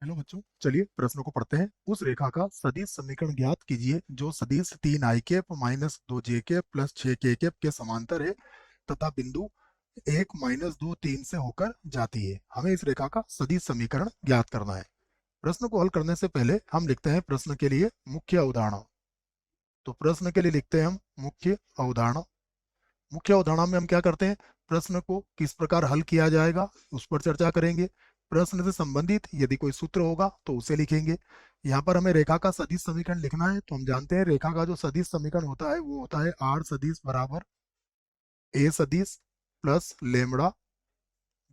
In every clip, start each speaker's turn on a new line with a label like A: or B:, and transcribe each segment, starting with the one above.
A: Hello बच्चों, चलिए प्रश्नों को पढ़ते हैं। उस रेखा का सदिश समीकरण ज्ञात कीजिए जो सदिश 3i cap minus 2j cap plus 6k cap के समांतर है तथा बिंदु 1 - 2 3 से होकर जाती है। हमें इस रेखा का सदिश समीकरण ज्ञात करना है। प्रश्न को हल करने से पहले हम लिखते हैं प्रश्न के लिए मुख्य अवधारणा। तो प्रश्न के लिए लिखते हैं हम मुख्य अवधारणा। मुख्य अवधारणा में हम क्या करते हैं, प्रश्न को किस प्रकार हल किया जाएगा उस पर चर्चा करेंगे। प्रश्न से संबंधित यदि कोई सूत्र होगा तो उसे लिखेंगे। यहाँ पर हमें रेखा का सदिश समीकरण लिखना है, तो हम जानते हैं रेखा का जो सदिश समीकरण होता है वो होता है आर सदिश बराबर ए सदिश प्लस लेमड़ा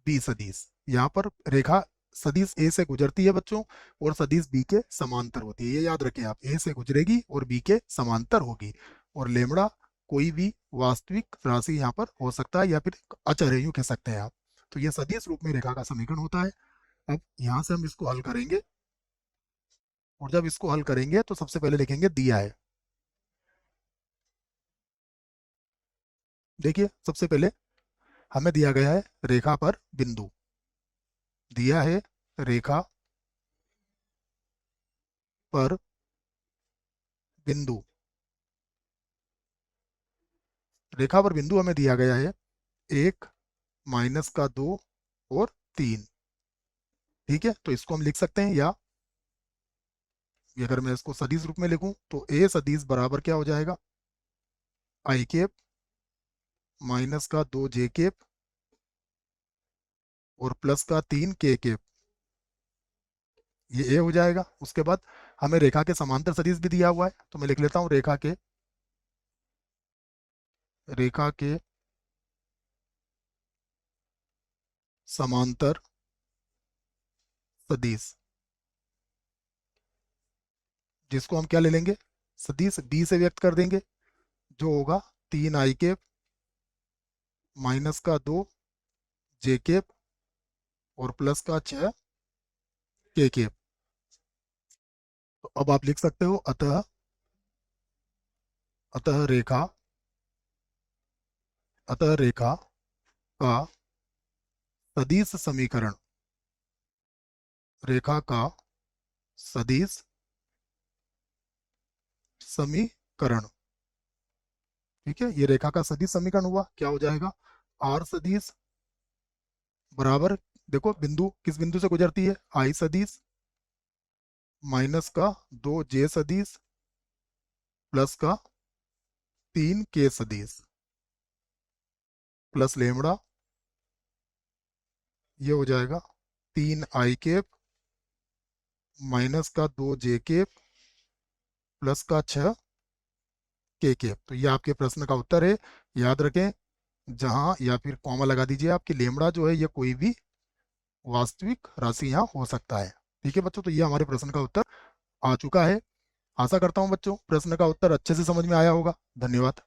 A: बी सदिश। यहाँ पर रेखा सदिश ए से गुजरती है बच्चों, और सदिश बी के समांतर होती है। ये याद रखें आप, ए से गुजरेगी और बी के समांतर होगी। और लेमड़ा कोई भी वास्तविक राशि यहाँ पर हो सकता है या फिर अचर है, यूं कह सकते हैं आप। तो ये सदिश रूप में रेखा का समीकरण होता है। अब यहाँ से हम इसको हल करेंगे, और जब इसको हल करेंगे तो सबसे पहले लिखेंगे दिया है। देखिए सबसे पहले हमें दिया गया है रेखा पर बिंदु, दिया है रेखा पर बिंदु। रेखा पर बिंदु हमें दिया गया है 1 - 2 और 3। ठीक है, तो इसको हम लिख सकते हैं, या अगर मैं इसको सदिश रूप में लिखूं तो ए सदिश बराबर क्या हो जाएगा, आई कैप -2 जे कैप और प्लस का 3 के कैप। ये ए हो जाएगा। उसके बाद हमें रेखा के समांतर सदिश भी दिया हुआ है, तो मैं लिख लेता हूँ रेखा के समांतर सदिश, जिसको हम क्या ले लेंगे, सदिश बी से व्यक्त कर देंगे, जो होगा 3i कैप -2 जे कैप और प्लस का 6 के कैप। तो अब आप लिख सकते हो अतः अतः रेखा अतः रेखा का सदिश समीकरण, रेखा का सदिश समीकरण, ठीक है, ये रेखा का सदिश समीकरण हुआ। क्या हो जाएगा, आर सदिश बराबर, देखो बिंदु किस बिंदु से गुजरती है, आई सदिश -2 जे सदिश प्लस का 3 के सदिश प्लस लेमड़ा, ये हो जाएगा 3i कैप -2 जे कैप प्लस का 6 के कैप। तो ये आपके प्रश्न का उत्तर है। याद रखें, जहां या फिर कॉमा लगा दीजिए आपकी, लेमड़ा जो है ये कोई भी वास्तविक राशि यहाँ हो सकता है। ठीक है बच्चों, तो ये हमारे प्रश्न का उत्तर आ चुका है। आशा करता हूँ बच्चों प्रश्न का उत्तर अच्छे से समझ में आया होगा। धन्यवाद।